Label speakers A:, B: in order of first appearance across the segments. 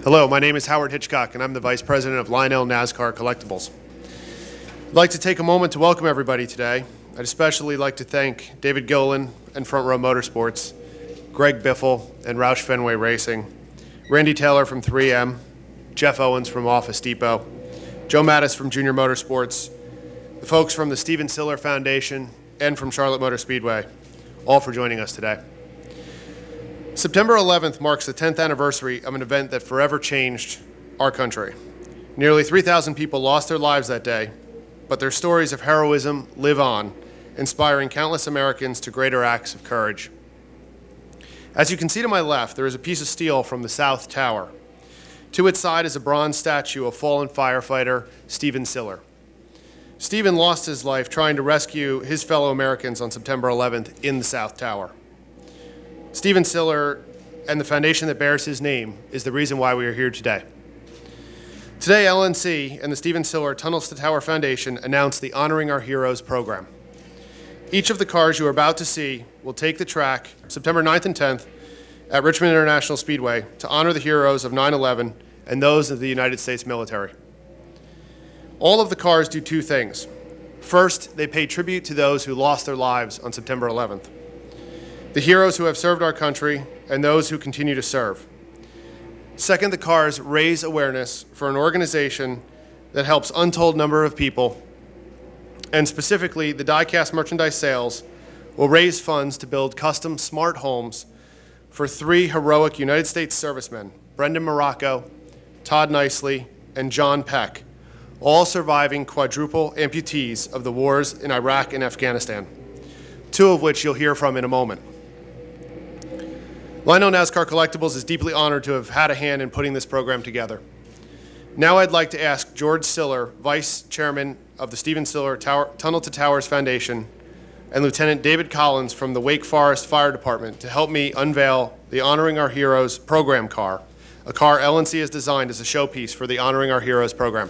A: Hello, my name is Howard Hitchcock, and I'm the Vice President of Lionel NASCAR Collectables. I'd like to take a moment to welcome everybody today. I'd especially like to thank David Gilliland and Front Row Motorsports, Greg Biffle and Roush Fenway Racing, Randy Taylor from 3M, Jeff Owens from Office Depot, Joe Mattis from Junior Motorsports, the folks from the Stephen Siller Foundation, and from Charlotte Motor Speedway, all for joining us today. September 11th marks the 10th anniversary of an event that forever changed our country. Nearly 3,000 people lost their lives that day, but their stories of heroism live on, inspiring countless Americans to greater acts of courage. As you can see to my left, there is a piece of steel from the South Tower. To its side is a bronze statue of fallen firefighter Stephen Siller. Stephen lost his life trying to rescue his fellow Americans on September 11th in the South Tower. Stephen Siller and the foundation that bears his name is the reason why we are here today. Today, LNC and the Stephen Siller Tunnels to Tower Foundation announced the Honoring Our Heroes program. Each of the cars you are about to see will take the track September 9th and 10th at Richmond International Speedway to honor the heroes of 9/11 and those of the United States military. All of the cars do two things. First, they pay tribute to those who lost their lives on September 11th. The heroes who have served our country and those who continue to serve. Second, the cars raise awareness for an organization that helps untold number of people, and specifically the die-cast merchandise sales will raise funds to build custom smart homes for 3 heroic United States servicemen, Brendan Morocco, Todd Nicely, and John Peck, all surviving quadruple amputees of the wars in Iraq and Afghanistan, 2 of which you'll hear from in a moment. Lionel NASCAR Collectables is deeply honored to have had a hand in putting this program together. Now I'd like to ask George Siller, Vice Chairman of the Stephen Siller Tunnel to Towers Foundation, and Lieutenant David Collins from the Wake Forest Fire Department to help me unveil the Honoring Our Heroes program car, a car LNC has designed as a showpiece for the Honoring Our Heroes program.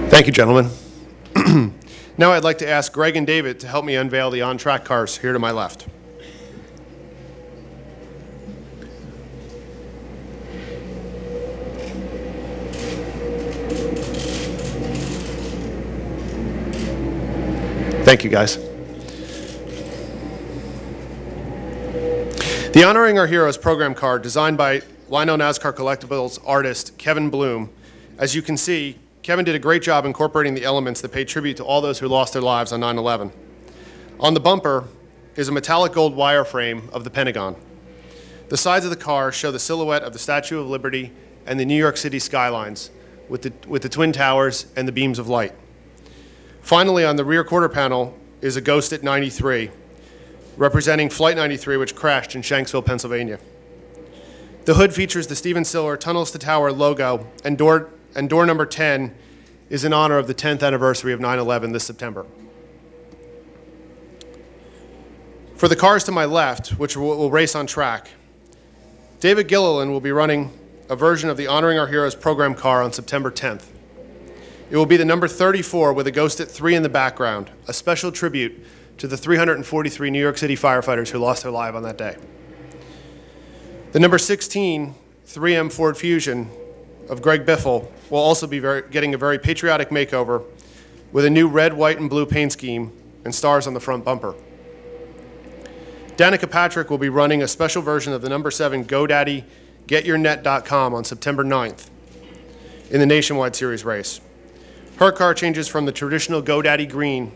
A: Thank you, gentlemen. Now I'd like to ask Greg and David to help me unveil the on-track cars here to my left. Thank you, guys. The Honoring Our Heroes program car, designed by Lionel NASCAR Collectables artist Kevin Bloom. As you can see, Kevin did a great job incorporating the elements that pay tribute to all those who lost their lives on 9/11. On the bumper is a metallic gold wireframe of the Pentagon. The sides of the car show the silhouette of the Statue of Liberty and the New York City skylines with the Twin Towers and the beams of light. Finally, on the rear quarter panel is a Ghost at 93, representing Flight 93, which crashed in Shanksville, Pennsylvania. The hood features the Stephen Siller Tunnels to Tower logo, and door number 10 is in honor of the 10th anniversary of 9/11 this September. For the cars to my left, which will race on track, David Gilliland will be running a version of the Honoring Our Heroes program car on September 10th. It will be the number 34 with a Ghost at 3 in the background, a special tribute to the 343 New York City firefighters who lost their lives on that day. The number 16 3M Ford Fusion of Greg Biffle will also be getting a very patriotic makeover with a new red, white, and blue paint scheme and stars on the front bumper. Danica Patrick will be running a special version of the number 7 GoDaddy GetYourNet.com on September 9th in the Nationwide Series race. Her car changes from the traditional GoDaddy green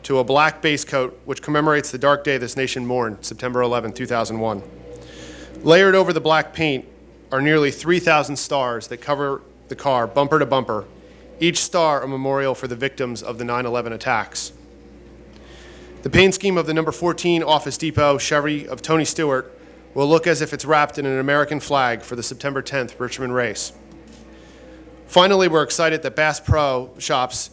A: to a black base coat, which commemorates the dark day this nation mourned, September 11, 2001. Layered over the black paint are nearly 3,000 stars that cover the car bumper to bumper, each star a memorial for the victims of the 9/11 attacks. The paint scheme of the number 14 Office Depot Chevy of Tony Stewart will look as if it's wrapped in an American flag for the September 10th Richmond race. Finally, we're excited that Bass Pro Shops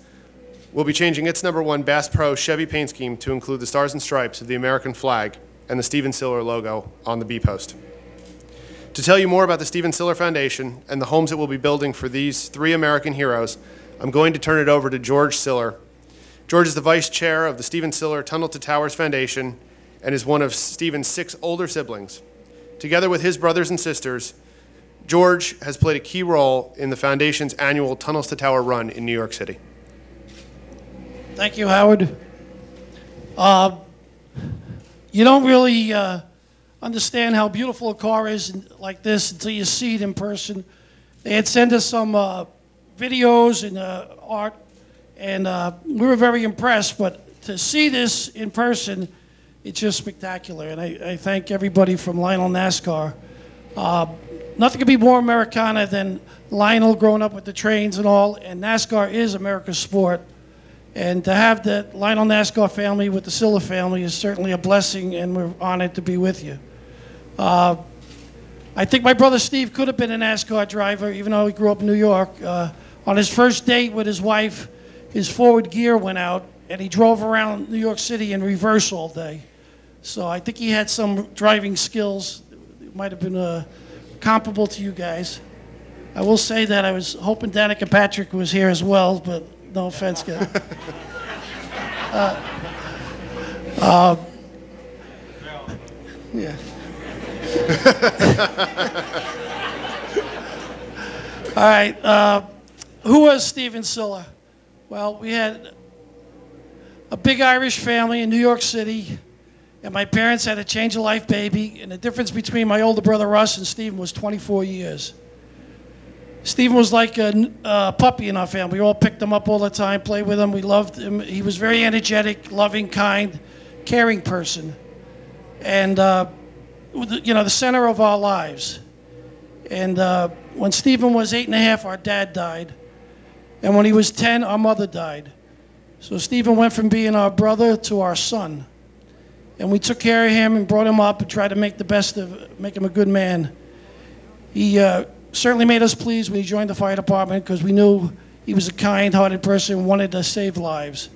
A: will be changing its number 1 Bass Pro Chevy paint scheme to include the stars and stripes of the American flag and the Stephen Siller logo on the B-post. To tell you more about the Stephen Siller Foundation and the homes it will be building for these three American heroes, I'm going to turn it over to George Siller. George is the vice chair of the Stephen Siller Tunnel to Towers Foundation and is one of Stephen's 6 older siblings. Together with his brothers and sisters, George has played a key role in the foundation's annual Tunnels to Tower run in New York City.
B: Thank you, Howard. You don't really understand how beautiful a car is like this until you see it in person. They had sent us some videos and art, and we were very impressed, but to see this in person, it's just spectacular, and I thank everybody from Lionel NASCAR. Nothing could be more Americana than Lionel growing up with the trains and all, and NASCAR is America's sport. And to have the Lionel NASCAR family with the Siller family is certainly a blessing, and we're honored to be with you. I think my brother Steve could have been a NASCAR driver, even though he grew up in New York. On his first date with his wife, his forward gear went out, and he drove around New York City in reverse all day. So I think he had some driving skills. It might have been comparable to you guys. I will say that I was hoping Danica Patrick was here as well, but no offense, guys. Yeah. All right. Who was Stephen Siller? Well, we had a big Irish family in New York City, and my parents had a change-of-life baby, and the difference between my older brother Russ and Stephen was 24 years. Stephen was like a puppy in our family. We all picked him up all the time, played with him. We loved him. He was very energetic, loving, kind, caring person, and you know, the center of our lives. And when Stephen was 8 and a half, our dad died, and when he was 10, our mother died. So Stephen went from being our brother to our son, and we took care of him and brought him up and tried to make him a good man. He certainly made us pleased when he joined the fire department because we knew he was a kind-hearted person and wanted to save lives.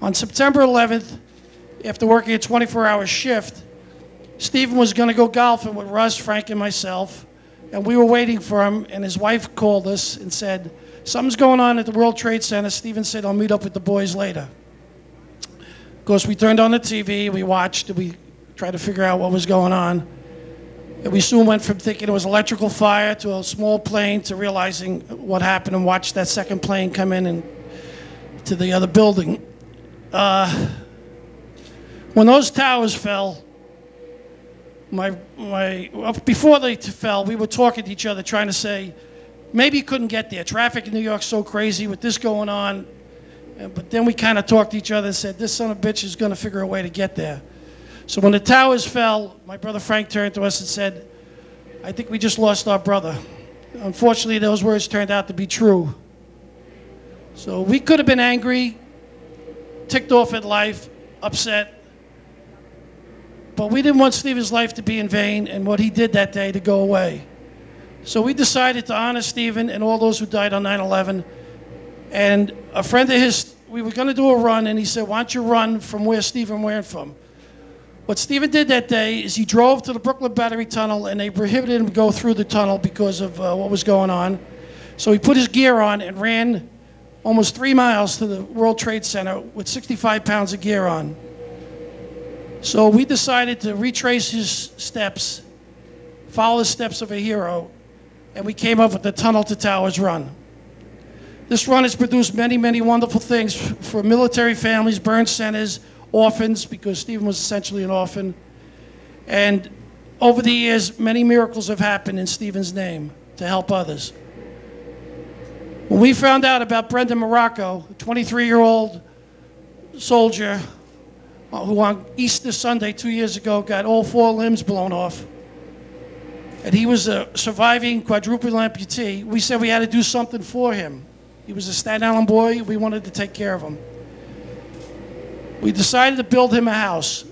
B: On September 11th, after working a 24-hour shift, Stephen was going to go golfing with Russ, Frank, and myself, and we were waiting for him, and his wife called us and said, "Something's going on at the World Trade Center." Stephen said, "I'll meet up with the boys later." Of course, we turned on the TV, we watched, and we tried to figure out what was going on. And we soon went from thinking it was electrical fire to a small plane to realizing what happened and watched that second plane come in and to the other building. When those towers fell, before they fell, we were talking to each other trying to say, maybe you couldn't get there. Traffic in New York's so crazy with this going on. But then we kind of talked to each other and said, this son of a bitch is going to figure a way to get there. So when the towers fell, my brother Frank turned to us and said, "I think we just lost our brother." Unfortunately, those words turned out to be true. So we could have been angry, ticked off at life, upset, but we didn't want Stephen's life to be in vain and what he did that day to go away. So we decided to honor Stephen and all those who died on 9/11. And a friend of his, we were going to do a run, and he said, "Why don't you run from where Stephen ran from?" What Stephen did that day is he drove to the Brooklyn Battery Tunnel, and they prohibited him to go through the tunnel because of what was going on. So he put his gear on and ran almost 3 miles to the World Trade Center with 65 pounds of gear on. So we decided to retrace his steps, follow the steps of a hero, and we came up with the Tunnel to Towers run. This run has produced many, many wonderful things for military families, burn centers, orphans, because Stephen was essentially an orphan. And over the years, many miracles have happened in Stephen's name to help others. When we found out about Brendan Morocco, a 23-year-old soldier who on Easter Sunday 2 years ago got all 4 limbs blown off, and he was a surviving quadruple amputee, we said we had to do something for him. He was a Staten Island boy. We wanted to take care of him. We decided to build him a house.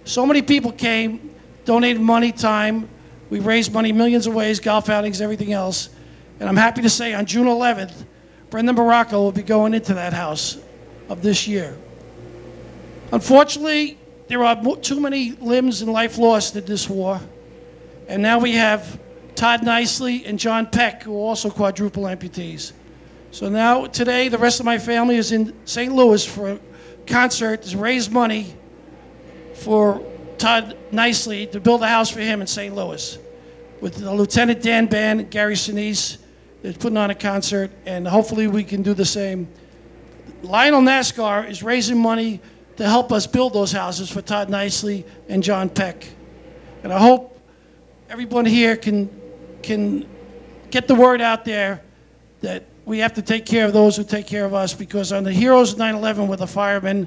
B: So many people came, donated money, time. We raised money millions of ways, golf outings, everything else. And I'm happy to say on June 11th, Brendan Morocco will be going into that house of this year. Unfortunately, there are too many limbs and life lost in this war. And now we have Todd Nicely, and John Peck, who are also quadruple amputees. So now, today, the rest of my family is in St. Louis for a concert to raise money for Todd Nicely to build a house for him in St. Louis. With Lieutenant Dan Band and Gary Sinise, they're putting on a concert, and hopefully we can do the same. Lionel NASCAR is raising money to help us build those houses for Todd Nicely and John Peck. And I hope everyone here can get the word out there that we have to take care of those who take care of us, because on the heroes of 9/11 were the firemen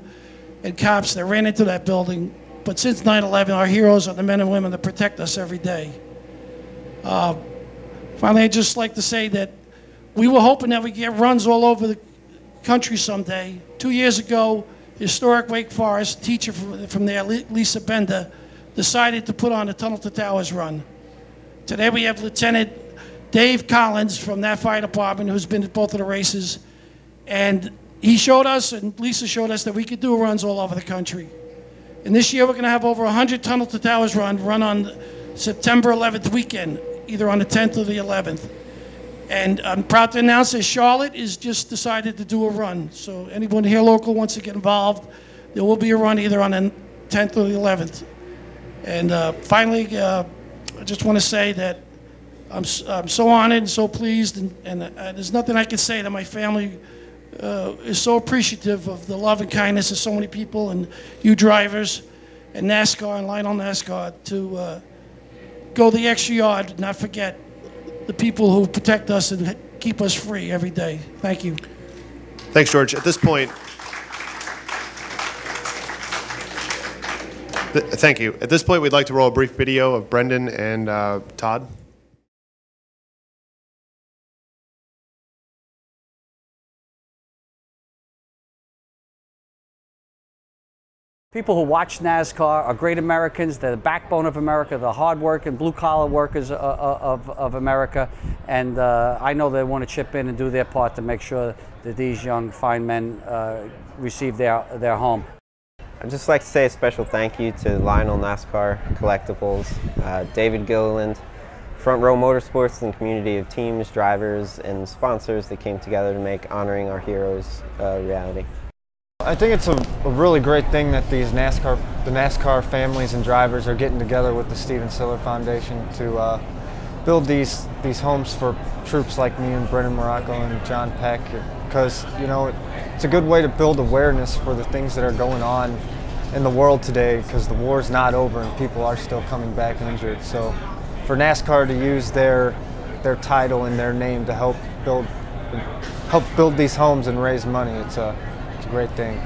B: and cops that ran into that building. But since 9/11, our heroes are the men and women that protect us every day. Finally, I'd just like to say that we were hoping that we get runs all over the country someday. 2 years ago, historic Wake Forest teacher from there, Lisa Bender, decided to put on a Tunnel to Towers run. Today we have Lieutenant Dave Collins from that fire department, who's been at both of the races. And he showed us, and Lisa showed us, that we could do runs all over the country. And this year we're going to have over 100 Tunnel to Towers run on September 11th weekend, either on the 10th or the 11th. And I'm proud to announce that Charlotte has just decided to do a run. So anyone here local wants to get involved, there will be a run either on the 10th or the 11th. And finally, I just want to say that I'm so honored and so pleased, and there's nothing I can say that my family is so appreciative of the love and kindness of so many people, and you drivers, and NASCAR and Lionel NASCAR, to go the extra yard and not forget the people who protect us and keep us free every day. Thank you.
A: Thanks, George. At this point, thank you. At this point, we'd like to roll a brief video of Brendan and Todd.
C: People who watch NASCAR are great Americans. They're the backbone of America, the hard-working, blue-collar workers of America. And I know they want to chip in and do their part to make sure that these young, fine men receive their home.
D: I'd just like to say a special thank you to Lionel NASCAR Collectables, David Gilliland, Front Row Motorsports, and community of teams, drivers, and sponsors that came together to make honoring our heroes a reality.
E: I think it's a really great thing that the NASCAR families and drivers are getting together with the Stephen Siller Foundation to build these homes for troops like me and Brendan Morocco and John Peck, because it's a good way to build awareness for the things that are going on in the world today, because the war's not over and people are still coming back injured. So for NASCAR to use their title and their name to help build these homes and raise money, it's a great thing.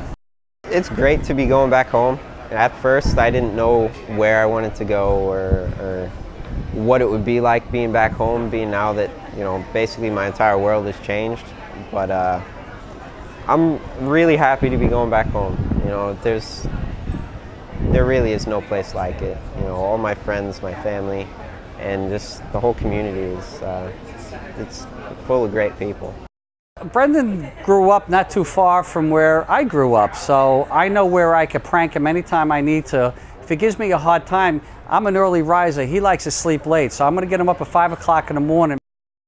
D: It's great to be going back home. At first, I didn't know where I wanted to go or what it would be like being back home, being now that, basically my entire world has changed. But I'm really happy to be going back home. There really is no place like it. All my friends, my family, and just the whole community it's full of great people.
C: Brendan grew up not too far from where I grew up, so I know where I could prank him anytime I need to. If he gives me a hard time, I'm an early riser. He likes to sleep late, so I'm going to get him up at 5 o'clock in the morning.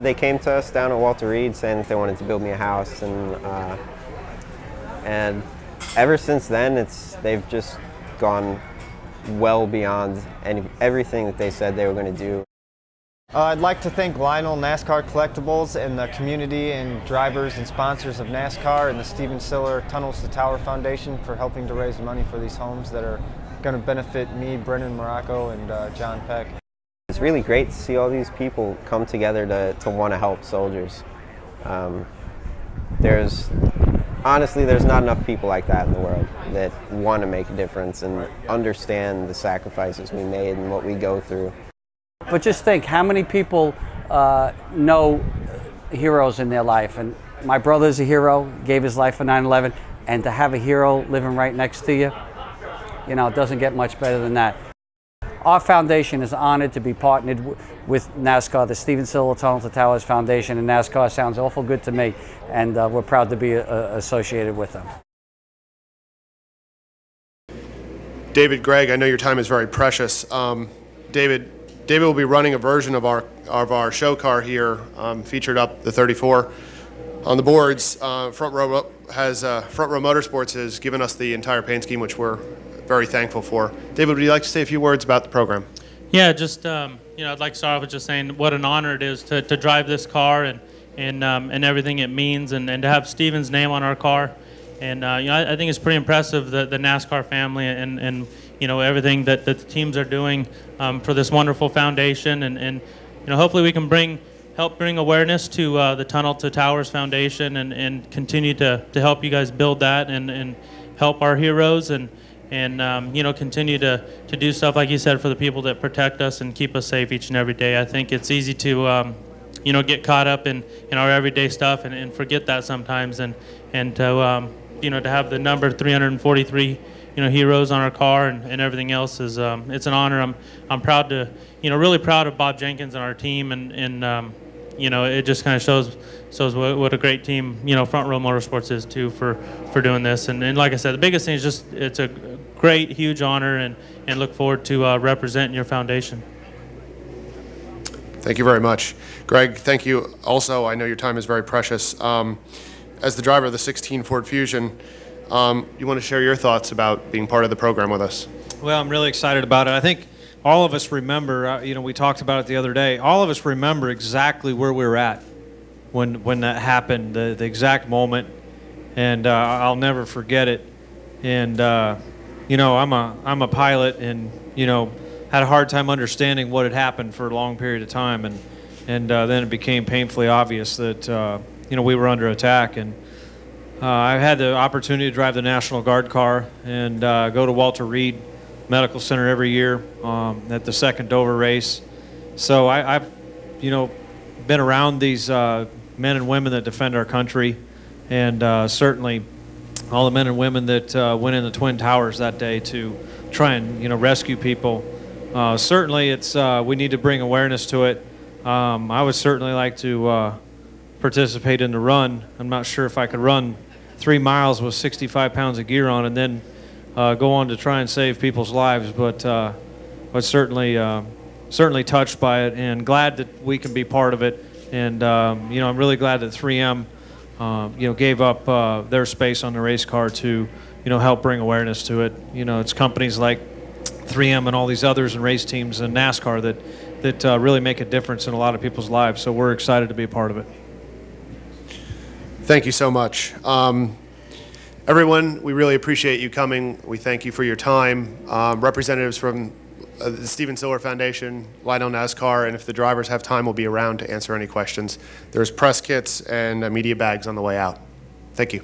D: They came to us down at Walter Reed saying that they wanted to build me a house, and ever since then, they've just gone well beyond everything that they said they were going to do.
E: I'd like to thank Lionel NASCAR Collectables and the community and drivers and sponsors of NASCAR and the Stephen Siller Tunnels to Tower Foundation for helping to raise money for these homes that are going to benefit me, Brendan Morocco, and John Peck.
D: It's really great to see all these people come together to want to help soldiers. Honestly, there's not enough people like that in the world that want to make a difference and understand the sacrifices we made and what we go through.
C: But just think, how many people know heroes in their life? And my brother's a hero, gave his life for 9/11, and to have a hero living right next to you, it doesn't get much better than that. Our foundation is honored to be partnered with NASCAR, the Stephen Siller Tunnel to Towers Foundation, and NASCAR sounds awful good to me, and we're proud to be associated with them.
A: David, Greg, I know your time is very precious. David, David will be running a version of our show car here, featured up the 34 on the boards. Front Row Motorsports has given us the entire paint scheme, which we're very thankful for. David, would you like to say a few words about the program?
F: Yeah, just I'd like to start off with just saying what an honor it is to drive this car and everything it means, and to have Stephen's name on our car. And I think it's pretty impressive the NASCAR family and everything that the teams are doing for this wonderful foundation, and hopefully we can help bring awareness to the Tunnel to Towers Foundation and continue to help you guys build that and help our heroes and continue to do stuff, like you said, for the people that protect us and keep us safe each and every day. I think it's easy to get caught up in our everyday stuff and forget that sometimes, and to have the number 343 heroes on our car and everything else is it's an honor. I'm proud to really proud of Bob Jenkins and our team, and it just kind of shows what a great team Front Row Motorsports is too for doing this. And like I said, the biggest thing is just it's a great, huge honor, and look forward to representing your foundation.
A: Thank you very much. Greg, thank you also. I know your time is very precious. As the driver of the 16 Ford Fusion, you want to share your thoughts about being part of the program with us?
G: Well, I'm really excited about it. I think all of us remember, we talked about it the other day, all of us remember exactly where we were at when that happened, the exact moment, and I'll never forget it. And, I'm a pilot, and, had a hard time understanding what had happened for a long period of time, and then it became painfully obvious that, we were under attack. And I had the opportunity to drive the National Guard car and go to Walter Reed Medical Center every year at the second Dover race. So I've been around these men and women that defend our country, and certainly all the men and women that went in the Twin Towers that day to try and rescue people. Certainly it's we need to bring awareness to it. I would certainly like to participate in the run. I'm not sure if I could run 3 miles with 65 pounds of gear on and then go on to try and save people's lives, but certainly touched by it and glad that we can be part of it. And I'm really glad that 3M gave up their space on the race car to help bring awareness to it. It's companies like 3M and all these others and race teams and NASCAR that really make a difference in a lot of people's lives. So we're excited to be a part of it.
A: Thank you so much. Everyone, we really appreciate you coming. We thank you for your time. Representatives from the Stephen Siller Foundation, Lionel NASCAR, and if the drivers have time, we'll be around to answer any questions. There's press kits and media bags on the way out. Thank you.